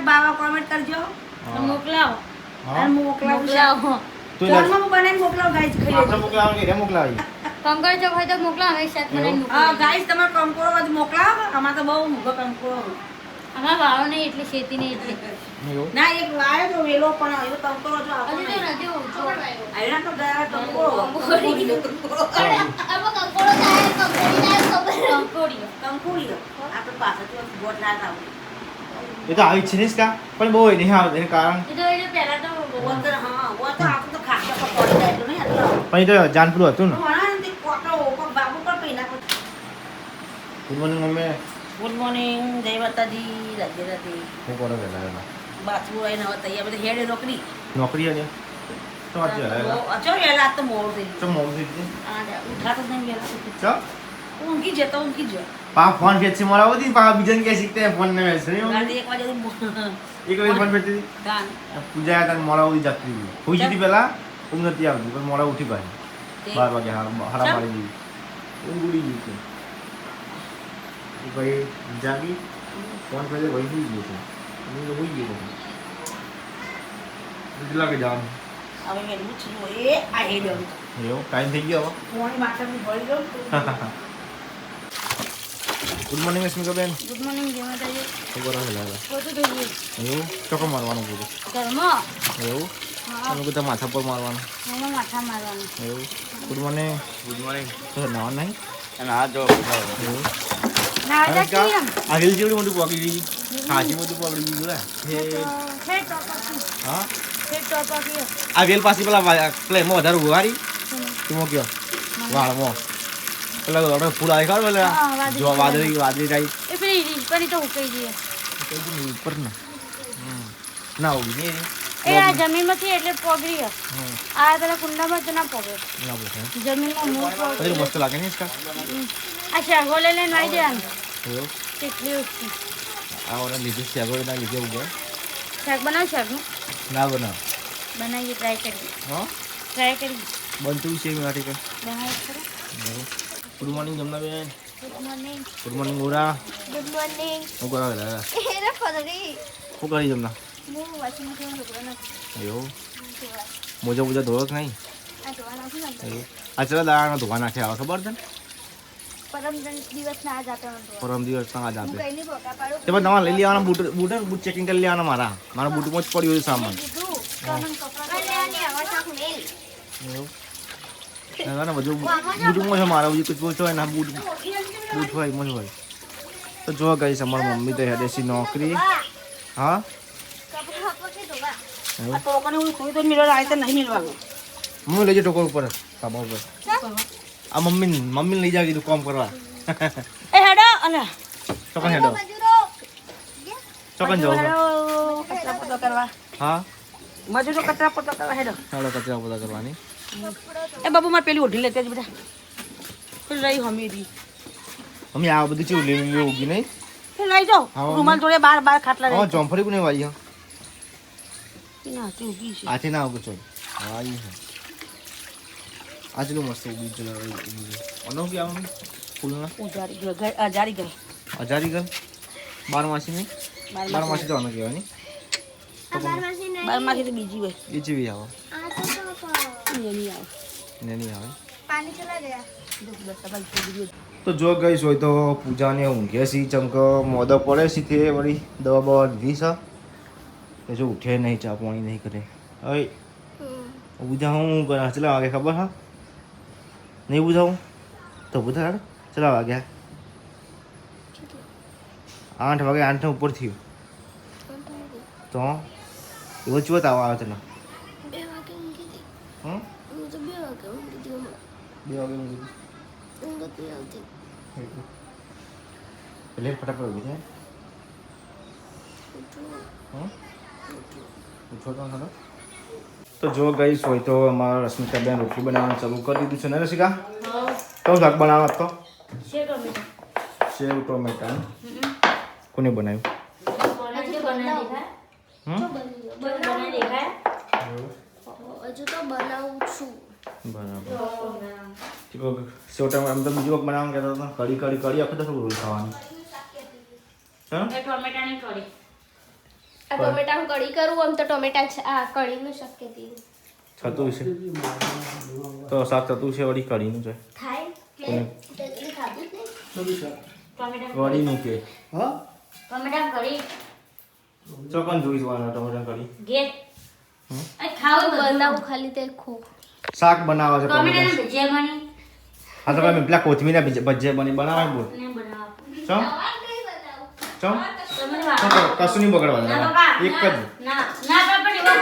બાવા કોમેન્ટ કરજો મોકલાવો મોકલાવો ફોનમાં હું બનાવીને મોકલાવ ગાઈસ ખાઈ આપણે મોકલાવવાનું કે રે મોકલાવી કંકોડો ચોક હોય તો મોકલાવો અમે શાક બનાવીને હા મોકલાવો ગાઈસ તમારો કંકોડો બધું મોકલાવો અમાર તો બહુ મૂગો કંકોડો અમારા વાળો નહીં એટલે શેતી નહીં એટલે એવું ના એક વાયો તો વેલો પણ એવો કંકોડો જો આપો હજુ તો નથી ઓછો આયના તો ગયા કંકોડો કંકોડીઓ આપણે પાછળથી ગોટ લાતા એ તો આવી છે ને કા પણ બહુ નહીં આવે એનું કારણ પહેલા તો વોતર હા વોતર આપણે તો ખાતા પકોડી જાય તો નહીં આટલો પણ એ તો જાનપુર હતું ને વણાને તે કોટો બાબુ પર પૈના good morning mummy good morning જય માતાજી રાધે રાધે હું કરો પેલા બાથરૂમ આવીને હવે તૈયાર બધી હેડે નોકરી નોકરી અને તો આજે હલાલા અચો વેલા તો મોડ થઈ તો મોમ થઈ ગઈ ઉઠાતો જ નહીં વેલા ચો ઊંઘી જતો ઊંઘી જો પા ફોન ફેરથી મોરાવો દી પા બીજન કે શીખતે ફોન ને મેસરી ગાડી 1 વાગે એક વાર ફોન ફેરતી ગાન પૂજા હતા મોરાવો દી જતી હોઈ જતી પેલા ઊંઘ નથી આવતી પણ મોરા ઉઠી પાછી 12 વાગે હારા મારી દીધી ઊંઘ ઉડી ગઈ છે ભાઈ જાગી ફોન ફેરે વહી ગઈ છે હું હોઈ ગયો કેટલા કે જામ હવે મેં પૂછ્યું એ આ હેડો એવો ટાઈમ થઈ ગયો ફોન માથામાં ભરી ગયો ગુડ મોર્નિંગ સ્મિકાબેન ગુડ મોર્નિંગ જય માતાજી શું કરો છો લાલા પોતું થઈ ગયું એવું ચોકો મારવાનું પૂરું ઘરમાં એવું તમે બધા માથા પર મારવાનું મમ્મા માથા મારવાનું એવું ગુડ મોર્નિંગ તો નાવા નહીં અને આ જો એવું ના આજા કેમ આ રીલ જેવડી મોટું પકડી ગઈ ખાસી બધું પકડી ગયું હે છે ટોપકી હા છે ટોપકી આ વેલ પાછી પેલા પ્લેમાં વધારે ઉગાડી તું મૂક્યો વાળમાં પેલા ઓર્ડર ફૂલ આવી ખબર પેલા જો વાદળી ટાઈપ એ પેલી તો ઉકઈ જઈએ ઉપર ને ના ઉગી નહીં એ આ જમીનમાંથી એટલે પગડી આ પેલા કુંડામાં તો ના પગે ના બોલે જમીનમાં મૂળ પગ પછી મસ્ત લાગે ને इसका આ શાગો લઈને આવી દેવાનું એવું કેટલી ઉઠી આ ઓર્ડર લીધું છે આગળ ના લીધે ઉગે શાક બનાવ શાકનું ના બનાવ બનાવીએ ટ્રાય કરીએ હા ટ્રાય કરીએ બનતું છે મારી કે બનાવી ખરો ગુડ મોર્નિંગ જમના બેન ગુડ મોર્નિંગ ગુડ મોર્નિંગ ઓરા ગુડ મોર્નિંગ હું કરો લાલા એરે ફરી શું કરી જમના હું વોશિંગ મશીન ઢોકળો નથી એવું મોજા મોજા ધોળક નહીં આ ધોવા નથી ને એવું આ ચલા દાણા ધોવા નાખે આવે ખબર છે ને પરમ દિવસ ના આજ આપે પરમ દિવસ ના જ આપે કઈ નહીં ભોગા પાડું તે તમારે લઈ લેવાના બૂટ ચેકિંગ કરી લેવાના મારા બૂટમાં જ પડ્યું છે સામાન કીધું તો મને કપડા લેવાની આવા શાક મેલ એવું ના બધું બૂટમાં છે મારા બધું કુછ હોય ને બૂટ હોય એમ જ હોય તો જો ગઈ અમારી મમ્મી તો હેડેસી નોકરી હા કપડા આપો કે ધોવા એવું તો મને હું કોઈ તો મિરર આવે તો નહીં મિલવાનું મમ્મી લઈ જાય ટોકર ઉપર તાબા ઉપર આ મમ્મી લઈ જાય કીધું કામ કરવા એ હેડો અને ચોકન હેડો ચોકન જાવ કચરા પોતો કરવા હા મજૂરો કચરા પોતો કરવા હેડો હેડો કચરા બધા કરવાની એ બાબુ મારે પેલી ઓઢી લેતે જ બધા પેલી રહી હમીરી મમ્મી આ બધું ચેવું લેવું ઉગી નહીં એ લઈ જાઓ હા, રૂમાલ જોડે બાર ખાટલા હા રહી ચોંફરી કોને વાઈ ના તું ઊભી છે આથી ના ઉગો ચોલ વાઈ છે આજનું મસ્ત ઉગી છે અનો કે આમ ફૂલના ઉજારી ગયો અજારી ગઈ હજારી ગલ 12 માસી નહીં 12 માસી તો અનો કહેવાની બારમાંથી તો બીજી હોય એ જેવી આવે એ નહીં આવે ને નહીં આવે પાણી ચલા ગયા તો જો ગઈ હોય તો પૂજાને ઊંઘે છે ચમક મોદક પડે છે તે વળી દવા બવા લીધી છે એ જો ઉઠે નહીં ચા પાણી નહીં કરે હવે પૂજા હું કરે ચલા વાગે ખબર હા નહીં બુધાવું તો બુધા ચલા વાગ્યા 8 વાગે 8 ઉપર થયું તો એવો ચો તાવ આવે તને 2 વાગે ઊંઘી હતી હમ હું તો 2 વાગે ઊંઘી હતી 2 વાગે ઊંઘી ઊંઘ નથી આવતી એટલે ફટાફટ ઊભી થાય ઉઠો તો ખરો તો જો ગઈ હોય તો અમારા રશ્મિકાબેન રોટલી બનાવવાનું ચાલુ કરી દીધું છે ને રસિકા કયું શાક બનાવવા તો સેવ ટોમેટા કોને બનાવ્યું હજુ તો બનાવું છું બરાબર સેવ ટોમેટા આમ તો બીજું વખત બનાવવાનું કહેતો હતો કઢી આખો તો રોલ ખાવાની હા ટોમેટાની કઢી આ ટોમેટાનું કઢી કરું આમ તો ટોમેટા આ કઢીનું શાક કહેતી થતું છે તો શાક થતું છે વળી કઢીનું છે થાય કે તેલી ખાધી ને વળીનું કે ટમેટા કરી ચોકન જોઈ જોવાના ટમેટા કઢી ઘેર ખાવું બનાવું ખાલી તે ખો શાક બનાવે છે ટમેટાના ટમેટા ભજીયા બની હા તો ભાઈ પેલા કોથમીના ભજીયા બની બનાવે બોલ ને બનાવો ચમ ચમ તમે કશું નહીં બગડવાનું એક જ ના ના પણ એવા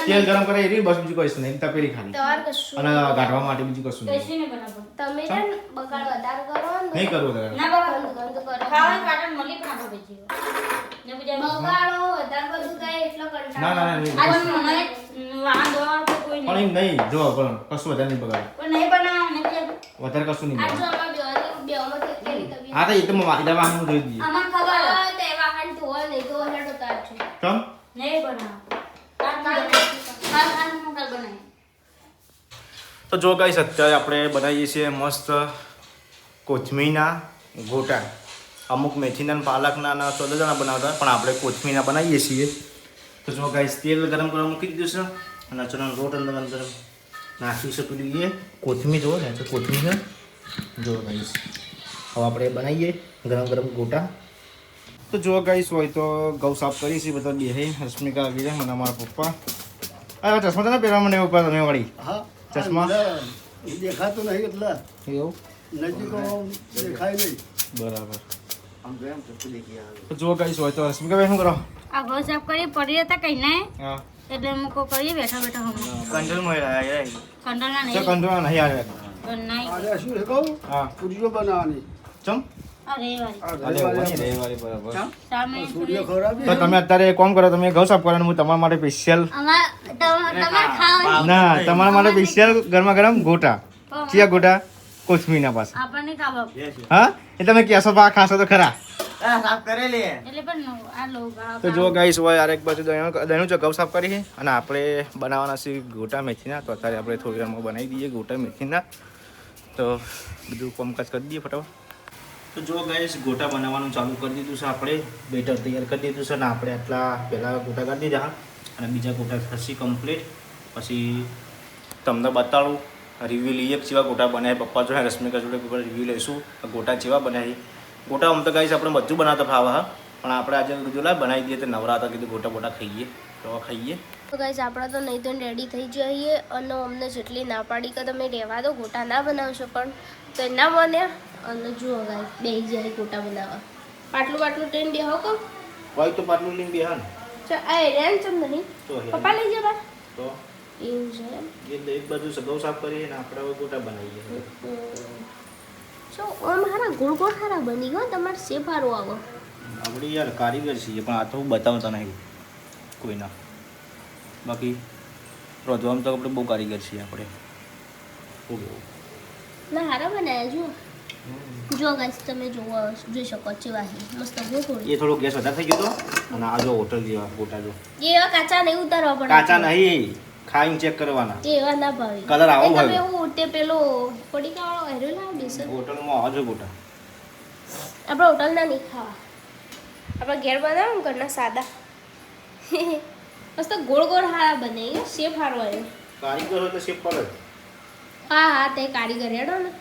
તેલ ગરમ કરે એરી બસ બીજું કશું નહીં તપેલી ખાલી તમાર કશું અને ગાંઠવા માટે બીજું કશું નહીં કશું નહીં બનાવો તમે છે ને બગાડ વધારે કરો ને નહીં કરવું તારે ના બાબા ગંદ કરો ખાવાનું પાટણ મળી પણ આપો ભજીયા ને બીજા બગાડો વધારે બધું કાંઈ એટલો કંટાળો ના ના ના નહીં. આ મને વાહન ધોવા તો કોઈ પણ નહીં એમ નહીં જો પણ કશું વધારે નહીં બગાડે કોઈ નહીં બનાવ ને બીજા વધારે કશું નહીં આ બગાડે જો અમાર બેઓમાં કેટલી તબી હા તો એ તો મારી વાહન જોઈ દઈએ આમાં ખબર તે વાહન ધોવા નહીં તો હેડો તાર છે ચમ નહીં બનાવ કાલ બનાવી તો જો ગાઈસ અત્યારે આપણે બનાવીએ છીએ મસ્ત કોથમીના ગોટા અમુક મેથીના અને પાલકના અને સોદાના બનાવતા પણ આપણે કોથમીના બનાવીએ છીએ તો જો ગાઈસ તેલ ગરમ કરવા મૂકી દીધું છે અને ચણાનો લોટ અંદર અંદર નાખી છે પેલું એ કોથમીર જો ને તો કોથમીર જો ગાઈસ હવે આપણે બનાવીએ ગરમ ગરમ ગોટા તો જો ગાઈસ હોય તો ઘઉં સાફ કરીશી બધા બે રશ્મિકા આવી જાય મને અમારા પપ્પા આ ચશ્મા તો ના પહેરવા મને ઉપર તમે વળી હા ચશ્મા દેખાતું નહીં એટલે એવું નજીક દેખાય નહીં બરાબર તો જો ગાઈસ હોય તો રશ્મિકા ભાઈ શું કરો આ ઘર સાફ કરી પડી હતા કઈ ના હા એટલે મૂકો કરીએ બેઠા બેઠા હમ કંટ્રોલ માં આવ્યા કંડલના છે નહીં કંટ્રોલ નહીં આવ્યા નહીં આજે શું છે કહું હા પૂરીઓ બનાવવાની ચમ અરે વારી આ અરે રવિવારે રવિવારે બરાબર સામે પૂરીઓ ખવડાવી તો તમે અત્યારે કોમ કરો તમે ઘઉં સાફ કરો અને હું તમારા માટે સ્પેશિયલ તમારે ખાવા ના તમારા માટે સ્પેશિયલ ગરમા ગરમ ગોટા ચિયા ગોટા કોથમીના પાસે આપણને ખાવા હા એ તમે કહેશો બા ખાશો તો ખરા એટલે પણ આ લો તો જો ગાઈસ હોય આરેક બાજુ દહીંનું છે ઘઉં સાફ કરી અને આપણે બનાવવાના છે ગોટા મેથીના તો અત્યારે આપણે થોડી વારમાં બનાવી દઈએ ગોટા મેથીના તો બધું કામકાજ કરી દઈએ ફટાફટ તો જો ગાઈસ ગોટા બનાવવાનું ચાલુ કરી દીધું છે આપણે બેટર તૈયાર કરી દીધું છે અને આપણે આટલા પહેલાં ગોટા કરી દીધા અને બીજા ગોટા થશે કમ્પ્લીટ પછી તમને બતાડું રિવ્યૂ લઈએ જેવા ગોટા બનાવી પપ્પા જો રશ્મિકા જોડે રિવ્યૂ લઈશું ગોટા જેવા બનાવી ગોટા આમ તો ગાઈસ આપણે બધું બનાવતા ફાવે હા પણ આપણે આજે કીધું લા બનાવી દઈએ તો નવરાતા કીધું ગોટા બોટા ખાઈએ તો ખાઈએ તો ગાઈસ આપણે તો નહીં તો રેડી થઈ જઈએ અને અમને જેટલી ના પાડી કે તમે રહેવા દો ગોટા ના બનાવશો પણ તો ના બન્યા અને જુઓ ગાઈસ બેસી જાય ગોટા બનાવવા પાટલું ટ્રેન બેહો કહો હોય તો પાટલું લઈને બેહા ને આ રેન ચમ નહીં તો પપ્પા લઈ જવા તો એવું છે એમ એક બાજુ સગો સાફ કરીએ ને આપણે હવે ગોટા બનાવીએ જો આમ હારા ગોળ ગોળ હારા બની ગયો તમારે શેપ હારો આવો આપણે યાર કારીગર છીએ પણ આ તો હું બતાવતા નહીં કોઈના બાકી રોધવામાં તો આપણે બહુ કારીગર છીએ આપણે ના હારા બનાવ્યા જો ગાઈસ તમે જોઈ શકો છો વાહી મસ્ત ગોળ એ થોડો ગેસ વધારે થઈ ગયો તો અને આ જો હોટલ જેવા ગોટા જો એવા કાચા નહીં ઉતારવા પડે કાચા નહીં ખાઈને ચેક કરવાના એવા ના ભાવે કલર આવો તમે હોય હું તે પેલો પડીકા વાળો હેરો લાવ દેશે હોટલમાં આવા જો ગોટા આપણે હોટલ ના નહીં ખાવા આપણે ઘેર બનાવો ને ઘરના સાદા મસ્ત ગોળ ગોળ હારા બને શેપ હારો આવ્યો કારીગર હોય તો શેપ પડે હા તે કારીગર હેડો ને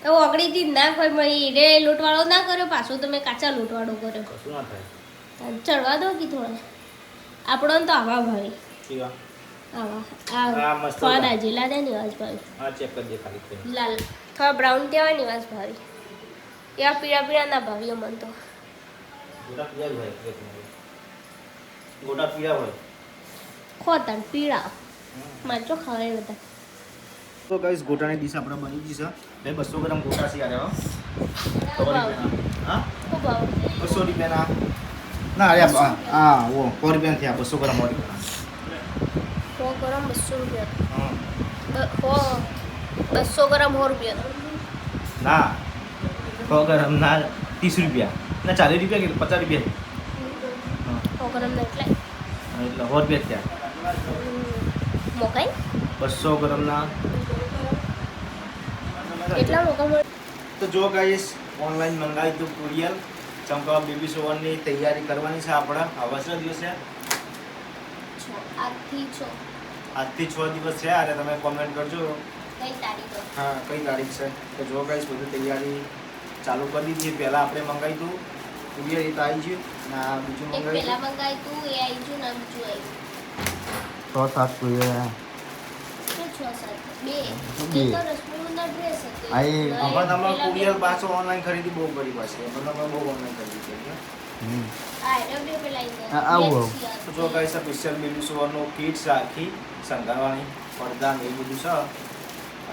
તો ઓગળીથી ના કોઈ મળી રે લોટવાળો ના કર્યો પાછો તમે કાચા લોટવાળો કર્યો કશું ના થાય ચડવા દો કે થોડા આપણો તો આવા ભાવે કેવા આવા આ આ મસ્ત સ્વાદ આ જીલા દે નિવાસ ભાવે આ ચેક કરી દે ખાલી કરીને. લાલ થોડા બ્રાઉન કહેવાય નિવાસ ભાવે એવા પીળા પીળા ના ભાવ્યો મન તો ગોટા પીળા જ હોય ગોટા પીળા હોય ખોતન પીળા મારચો ખાવાય બધા તો ગાઈસ ગોટાની ડીશ આપણે બની ગઈ છે બે 200 ગ્રામ ગોટા છે યાર હા ખૂબ આવ 200 રૂપિયાના ના અરે હા ઓ 100 રૂપિયા થયા 200 ગ્રામ વાળી 100 ગ્રામ 200 રૂપિયા હા 200 ગ્રામ 100 રૂપિયા ના 100 ગ્રામ ના 30 રૂપિયા ના 40 રૂપિયા કે 50 રૂપિયા 100 ગ્રામ ના એટલે એટલે 100 રૂપિયા થયા મોકાઈ 200 ગ્રામના એટલા મોકા મળે તો જો ગાઈસ ઓનલાઈન મંગાવી તો કુરિયર ચંપા બેબી શોવરની તૈયારી કરવાની છે આપણે આવવાના દિવસે આજથી 6 આજથી 6 દિવસ થયા અને તમે કોમેન્ટ કરજો કઈ તારીખ હા કઈ તારીખ છે તો જો ગાઈસ બધી તૈયારી ચાલુ કરી દીધી પહેલાં આપણે મંગાવી હતું કુરિયર એ તો આવી ગયું અને આ બીજું એક મંગાવી પેલા મંગાવ્યું તું એ આવી ગયું ને બીજું આવ્યું 6-7 કુરિયર કે 6-7 બે બે. તો રસમુના ડ્રેસ હતો આમાં તમારે કુરિયર પાછો ઓનલાઈન ખરીદી બહુ કરી પાછી અમે બહુ ઓનલાઈન ખરીદી કરી આ એ બે પેલા આવું તો જો ગાઈસ આ સ્પેશિયલ બેબી શોનો કિટ્સ રાખી સંગારવાની પડદા ને એ બધું છે આ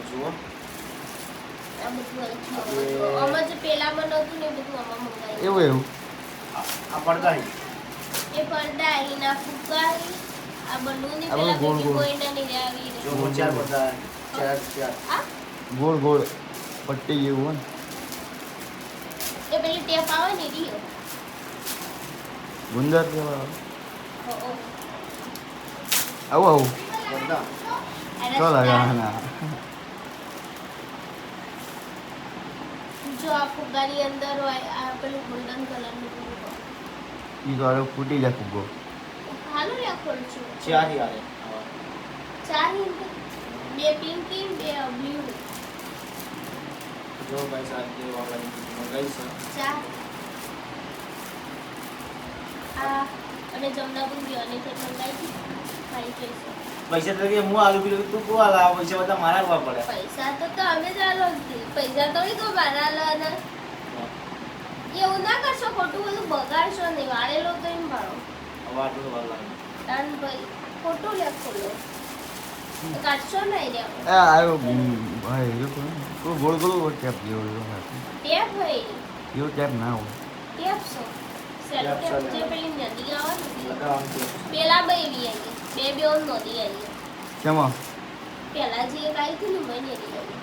જુઓ આ બધું આવી ગયું આમાં જે પેલામાં નહોતું ને એ બધું આમાં મંગાવ્યું એવું આ પડદા એ પડદા અહીંના ફુગ્ગા અહીં, આ બલૂન આ પેલા ગોળ બેબી ગોળ. બોયના ને આવી જો ચાર પડદા ચાર આ ગોળ ગોળ પટ્ટી જેવું એ પેલી ટેપ આવે ને રીયો ગુંદર કેવા ઓ આવું પડદા જો આ ફુગ્ગાની અંદર હોય આ પેલું ગોલ્ડન કલરનું પૂરું ઈ તો આરો ફૂટી જાય ફુગ્ગો હાલો રે ખોલ છું ચાર યાર ચાર હિંદ બે પિંક બે બ્લુ જો ભાઈ સાથે ઓનલાઈન મંગાઈ છે ચાર આ અને જમનાપુર અને તે મંગાઈ મારી ચોઈસ પૈસા તો કે હું આલુ પીલું તું કો આલા પૈસા બધા મારા કરવા પડે પૈસા તો અમે જ આલો પૈસા થોડી તો મારા આલવાના એવું ના કરશો ખોટું બધું બગાડશો નહીં વાળેલો તો એમ ભાડો હવે આટલું વાર લાગે તાન ભાઈ ખોટું લે ખોલો કાઢશો નહીં રે આવ્યો ભાઈ એ કોઈ ગોળ ગોળ ટેપ જેવો ટેપ ભાઈ એવો ટેપ ના હોય ટેપ છો સેલો ટેપ જે પેલી નદી આવે ને લગાવવાનું છે પેલા બેબી આવી બે ઓન નદી આવી કેમાં પેલા જે એક આવી હતી ને મને એની આવી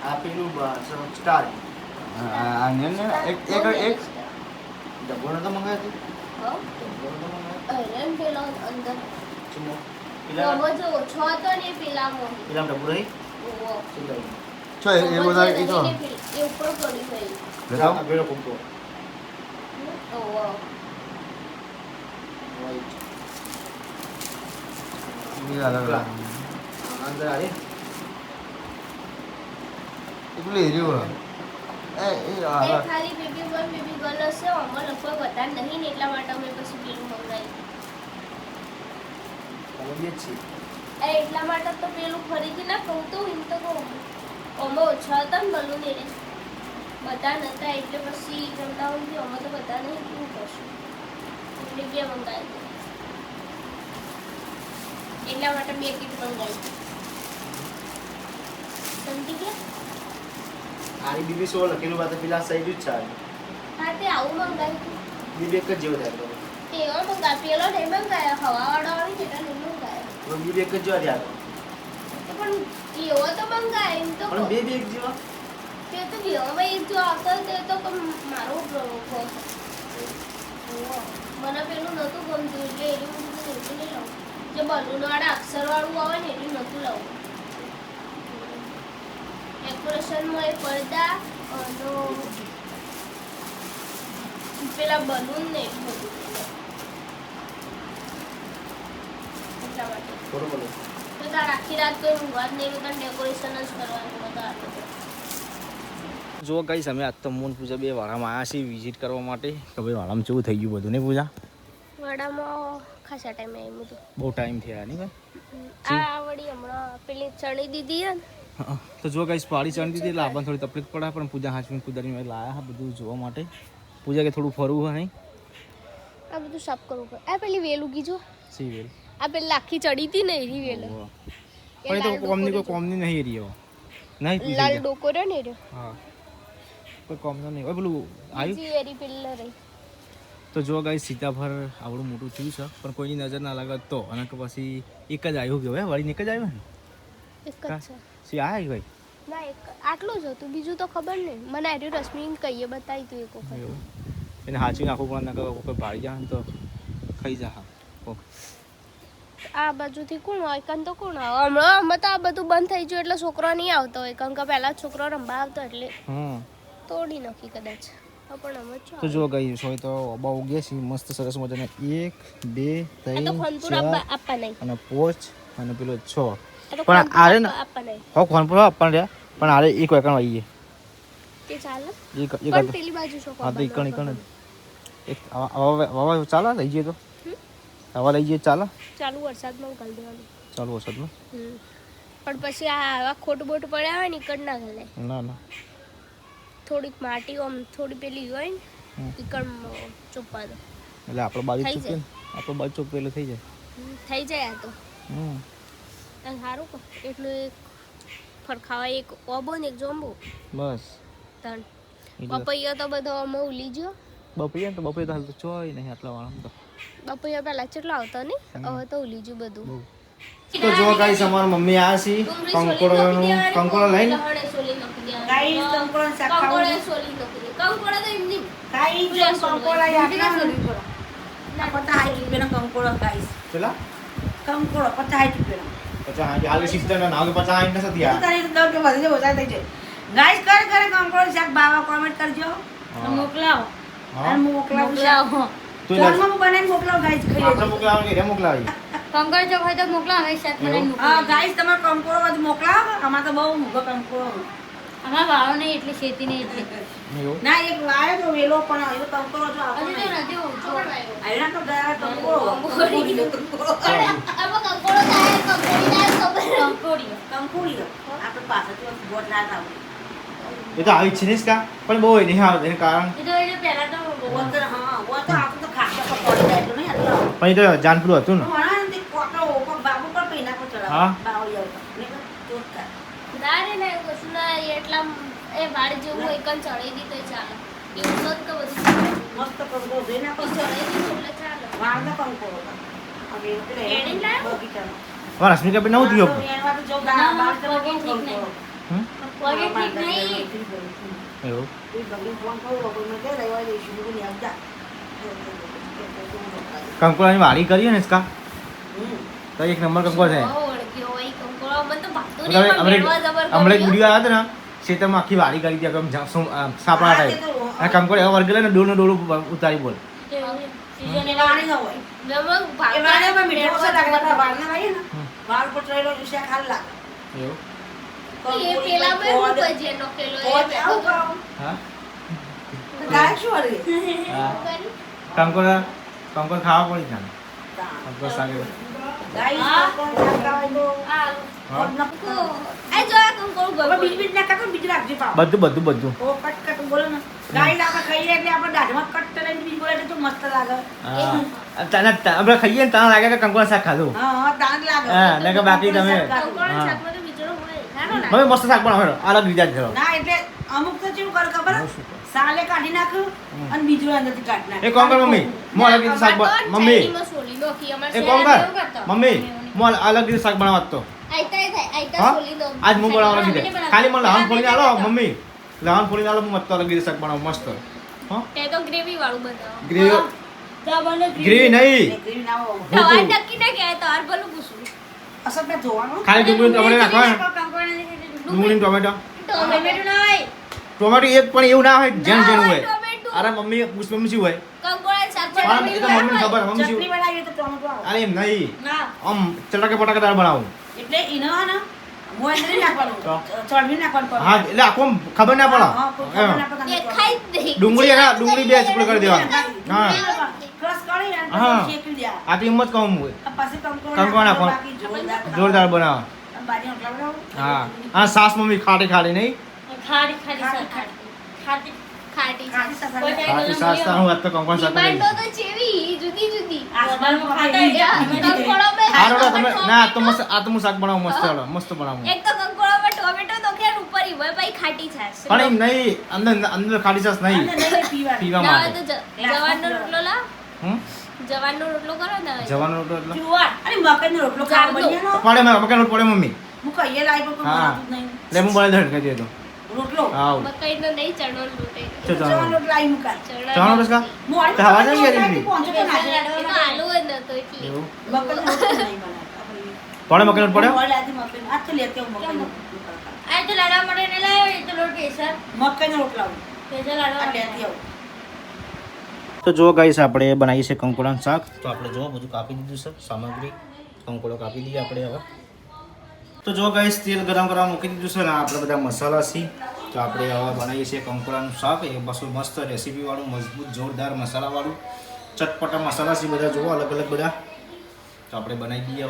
આ પેલું સ્ટાર આ ને એક ડબ્બો તો મંગાવ્યો હો ડબ્બો તો મંગાવ્યો અરે પેલો અંદર ચુમો પેલા નવો જો ઓછો હતો ને પેલા મોહી પેલા ડબ્બો રહી ઓવો શું કર્યું છો એ બધા એ તો એ ઉપર પડી ગઈ જા પેલો કુંતો ઓવો અંદર આરે એટલું રહ્યું એ એ ખાલી બેબી બોય બેબી ગર્લ હશે અમાર લગભગ વધારે નહીં ને એટલા માટે અમે પછી પેલું મંગાવ્યું તમે છે એટલા માટે તો પેલું ફરીથી ના કહું તો એમ તો કહું અમે ઓછા હતા ને બલૂન એને બધા નતા એટલે પછી જમતા હોય અમે તો બધા નહીં શું કરશું એટલે બે મંગાવી એટલા માટે બે કીટ મંગાવી સમજી ગયા આરી બીબી સો લખેલું વાત પેલા સાઈડ જ છે હા તે આવું મંગાવ્યું બીબી એક જ જેવો થાય તો તેઓ મંગા પેલો નહીં મંગાયો હવાવાળો આવી છે એટલે નહીં મંગાયો તો બીબી એક જ જેવા થયા તો પણ એવો તો મંગાય એમ તો પણ બે બે એક જેવા તે તો ભાઈ જો આવતો તે તો મારો મને પેલું નહોતું ગમતું એટલે એટલું બધું નહોતું નહીં લાવું જે બલૂન વાળા અક્ષર વાળું આવે ને એટલું નહોતું લાવું ડેકોરેશનમાં એ પડદા અને પેલા બલૂન ને એટલું બધું એટલા માટે બરોબર તો તાર આખી રાત કોઈ ઊંઘવા જ નહીં તાર ડેકોરેશન જ કરવાનું બધા આટલું જો કઈ સમય આજ તો મોન પૂજા બે વાળામાં આવ્યા છીએ વિઝિટ કરવા માટે કે ભાઈ વાળામાં કેવું થઈ ગયું બધું ને પૂજા વડામાં ખાસા ટાઈમે આવ્યું હતું બહુ ટાઈમ થયા નહીં ભાઈ આ વળી હમણાં પેલી ચણી દીધી હે ને તો જો કઈ પાડી ચડી દીધી એટલે આપણને થોડી તકલીફ પડે પણ પૂજા હાચવીને કુદરતી લાયા હા બધું જોવા માટે પૂજા કે થોડું ફરવું હોય નહીં આ બધું સાફ કરવું પડે આ પેલી વેલ ઉગી જો સી વેલ આ પેલી આખી ચડી હતી ને એની વેલ પણ એ તો કોમની કોઈ કોમની નહીં રહ્યો નહીં લાલ ડોકો રહ્યો ને રહ્યો હા કોઈ કોમનો નહીં હોય પેલું આવ્યું બીજી વેરી પેલી રહી તો જો ગાઈ સીતાફળ આવડું મોટું થયું છે પણ કોઈની નજર ના લાગે તો અને કે પછી એક જ આવ્યું કહેવાય વળીને એક જ આવ્યું ને એક જ છે સી આવ્યા ભાઈ ના એક આટલું જ હતું બીજું તો ખબર નહીં મને આર્યું રશ્મિ કહીએ બતાવી તું એક વખત એવું એને હાચવી નાખવું પણ નકર કોઈ ભાડી જાય ને તો ખાઈ જા હા આ બાજુથી કોણ હોય કન તો કોણ આવે હમણાં અમે તો આ બધું બંધ થઈ ગયું એટલે છોકરો નહીં આવતો હોય કારણ કે પહેલા છોકરો રમવા આવતો એટલે હમ તોડી નાખી કદાચ પણ અમે છો તો જો ગઈ હોય તો અબા ઉગ્યા છે મસ્ત સરસ મજાના 1 2 આ તો 3 ખોનપુર 4 આપવા નહીં અને 5 અને પેલો 6 આ તો પણ આરે ને આપવા નહીં હો ખોનપુર આપણ રહ્યા પણ આરે એક વેકણ આવીએ તે ચાલે એક પણ પેલી બાજુ છો હા તો ઈકણ એક આવા ચાલે લઈ જઈએ તો આવા લઈ જઈએ ચાલે ચાલુ વરસાદમાં ગાલ દેવાનું ચાલુ વરસાદમાં પણ પછી આવા ખોટ બોટ પડ્યા હોય ને ઈકડ ના ગાલે ના ના થોડીક માટી આમ થોડી પેલી હોય ને ઈકડ ચોપ્પા દો એટલે આપણો બાજુ થઈ ચૂકે ને આપણો બાજુ ચૂક પેલું થઈ જાય થઈ જાય આ તો હમ અને સારું કહો એટલું એક ફરખાવા એક ઓબો ને એક જોંબો બસ ત્રણ એટલે પપૈયો તો બધો અમે ઉલી ગયો બપૈયા તો બપૈયા તો હાલ તો ચોય નહીં આટલા વાળા તો પપૈયો પેલા કેટલો આવતો ને હવે તો ઉલી ગયું બધું બહુ તો જો ગાઈસ અમારા મમ્મી આ છે કંકોડો લઈને ગાઈસ કંકોડો શાક ખાવું કંકોડો તો એમની ગાઈસ જો કંકોડો યાર ના પતા 60 રૂપિયાનો કંકોડો ગાઈસ પેલા કંકોડો 50 રૂપિયાનો પછી હાલ સિસ્ટર ના નામ 50 આઈ નથી તું તારી તો કે વધે ઓછા થઈ જાય ગાઈસ કરે કંકોડો શાક બાવા કોમેન્ટ કરજો મોકલાવો હા મોકલાવો તું ફોનમાં બનાવીને મોકલાવો ગાઈસ ખાઈ આપણે મોકલાવ કે રે મોકલાવી કંકર ચોક હોય તો મોકલા હવે શાક બનાવીને હા મોકલી ગાઈસ તમારો કંકોડો બધું મોકલાવો અમાર તો બહુ મૂગો કંકોડો અમારા વાળો નહીં એટલે ખેતી નહીં એટલે એવું ના એક લાયો તો વેલો પણ એવો કંકોડો જો આપો હજુ તો નથી ઓછો આયના તો ગયા કંકોડો આમાં કંકોડો થાય કંકોડી થાય ખબર કંકોડીઓ આપણે પાછળથી ગોટ ના થાવ એ તો આવી છે ને કા પણ બહુ નહીં આવે એનું કારણ એ તો એટલે પહેલા તો વોતર હા વોતર આપણે તો ખાતા તો પડી જાય તો નહીં આટલો પણ એ તો જાનપુર હતું ને વણા તે કોટો ઉપર બાબુ પર પૈના પર ચડાવ હા. બાવળી આવતા ને તો ના રે ના એવું કશું ના એટલા એ વાડ જેવું હોય કન ચડાઈ દી તો ચાલે એવું નત તો બધું મસ્ત કંકોડો દેના પર ચડાઈ દીધું એટલે ચાલે વાળનો કંકોડો હવે એટલે એડી લાયો? બગીચામાં અમારા રશ્મિકા બેન નહોતી ગયો એમાં તો જો બાર તો પગે ઠીક નહીં. હમ પગે ઠીક નહીં એવું એ બગી ફોન કરો કોઈ મને રહેવા દઈશું હું નહીં આવતા કંકોડાની વાડી કરીએ ને કા તો એક નંબર કંકોડ છે બહુ ઓળખ્યો હોય કંકોડો મને તો ભાગતો હમણાં નહીં પણ મેળવા જબર હમણાં એક કર્યો. વિડીયો આવ્યો હતો ને ખેતરમાં આખી વાડી કરી હતી સાપડા ટાઈપ અને કંકોડ એવા વર્ગ લે ને ડોળનું ડોળું ઉતારી બોલ એ વાળી ન હોય મેં એ ભાગતા વાળીમાં મીઠો ઓછો લાગે મેળવા વાળના વાળીએ ને વાળ પર ચડેલો જુસ્યા ખાલ લાગે એવું એ પેલા મેં હું ભજીયા નોખેલો એ આવું બેઠો. કામ હા ગાય શું હરી હા કંકોડ ખાવા પડી ને કંકોડ સાગે ગાય કોણ ખાવા તો આ હા આ જો આ કંકોડો હવે ગયો. બીજ બીજ ના કાકો બીજ રાખજે પાવ બધું ઓ કટ કટ બોલે ને ગાય આપણે ખાઈએ એટલે આપણે દાઢમાં કટ કરીને બીજ બોલે એટલે તો મસ્ત લાગે હા આપણે ખાઈએ ને ત્યાં લાગે કે કંકોડ શાક ખાધું હા હા દાંત લાગે હા ને કે બાકી તમે કંકોડો હા. શાકમાં તો બીજડો હોય નાનો ના હવે મસ્ત શાક બનાવો અલગ બીજા જ કરો ના એટલે અમુક તો કેવું કરે ખબર સાલે કાઢી નાખ્યું અને બીજું અંદરથી કાઢી નાખ્યું એ કોણ કર મમ્મી મો અલગ રીતે શાક મમ્મી ચાઈનીમાં સોલી નોખી અમારે એ કોણ કર એવું કરતો. મમ્મી મો અલગ રીતે શાક બનાવત તો આઈતા થાય આઈતા હા સોલી દો આજ હું બનાવવા લાગી દે ખાલી મને લહાન ફોડી આલો મમ્મી લહાન ફોડી આલો હું મસ્ત અલગ રીતે શાક બનાવું મસ્ત હા તે તો ગ્રેવી વાળું બનાવો ગ્રેવી દાબાને ગ્રેવી નહીં ગ્રેવી ના હોય તવા નક્કી ના કે તો આર ભલું પૂછું અસર ના જોવાનું ખાલી ડુંગળી ટમેટો નાખવા કંકોડા ડુંગળી ટમેટો ટમેટો ના હોય ટમેટો એક પણ એવું ના હોય જેન જેન હોય ટમેટો અરે મમ્મી પુષ્પ મમ્મી શું હોય કંકોડા શાક પણ એ તો મમ્મીને ખબર મમ્મી શું ચટણી બનાવીએ તો ટોમેટો આવે અરે એમ નહીં ના આમ ચટાકે પટાકે દાળ બનાવું એટલે ઈનો ને મોય અંદર નાખવાનું તો? ચડવી નાખવાનું હા એટલે આખો ખબર ના હા, પડે ખબર એમ. ના પડે. દેખાય જ નહીં ડુંગળી એના ડુંગળી બે ચપડ કરી દેવાના હા ક્રશ કરી અને હા. પછી શેકી દેવા. આ તો એમ જ કહું હું આ પછી કંકોડો કંકોડો નાખો. બાકી જોરદાર જોરદાર બનાવો અને બાજરીનો રોટલા બનાવો. હા હા સાસ મમ્મી ખાટી ખાટી નહીં ખારી ખારી શાક ખાટી ખાટી ખાટી ખાટી શાક. સાસ આવે. ખાટી સાસ તો હું આજ તો કંકોણ શાક ડિમાન્ડો બનાવી તો ચેવી જુદી જુદી આસમાનમાં ખાતા ખાઈ ગયા. કંકોડો મેં આ રોડો તમે ના આ તો મસ્ત આ તો હું શાક બનાવું મસ્ત રોડો મસ્ત બનાવું એક તો કંકોડામાં ટોમેટો નોખે અને ઉપર ઈ હોય પછી ખાટી છાશ પણ એમ નહીં અંદર અંદર ખાટી સાસ નહીં અંદર નહીં પીવાનું. પીવા ના હોય માટે તો જવાનનો રોટલો લા હમ જવાનનો રોટલો કરો ને જવાનો રોટલો એટલે જુવાર. અરે મકાઈનો રોટલો ખાવા જાણતો. બન્યાનો. પડે મેં મકાન રોટ પડે મમ્મી હું કહીએ લાવી પણ કોઈ હા બનાવતું જ નહીં. લે હું બનાવી દઉં કહી દે તો રોટલો. આવ મકાઈનો નહીં ચણોનો રોટે ચો જવાનો રોટલો લાવી મુકાય. જવાનો રસકા મોડી તો હવા નહીં મકાઈનો ગયેલી. પહોંચો તો ના જાય. એ તો આલુ જ નતો એટલે એવું મકાઈનો રોટલો નહીં બનાવતા. પડે મકાન રોટ પડે મોડી લાવતી મકાઈનો. આજ તો લેતી આવું મકાઈનો રોટલો કરતા. આ તો લાડવા માટે ને લાવ્યો એ તો લોટ કેસર મકાઈનો રોટલો આવું. કેસર લાડવા આ માટે લેતી આવું. તો જો ગાઈસ આપણે બનાવીએ છીએ કંકોડાનું શાક. તો આપણે જો બધું કાપી દીધું છે સામગ્રી. કંકોડો કાપી દઈએ આપણે હવે. તો જો ગાઈસ તેલ ગરમ કરવા મૂકી દીધું છે ને આપણે બધા મસાલા છે. તો આપણે હવે બનાવીએ છીએ કંકોડાનું શાક. એ બસો મસ્ત રેસીપીવાળું, મજબૂત, જોરદાર મસાલાવાળું, ચટપટા મસાલા છે બધા, જુઓ અલગ અલગ બધા. તો આપણે બનાવી દઈએ હવે.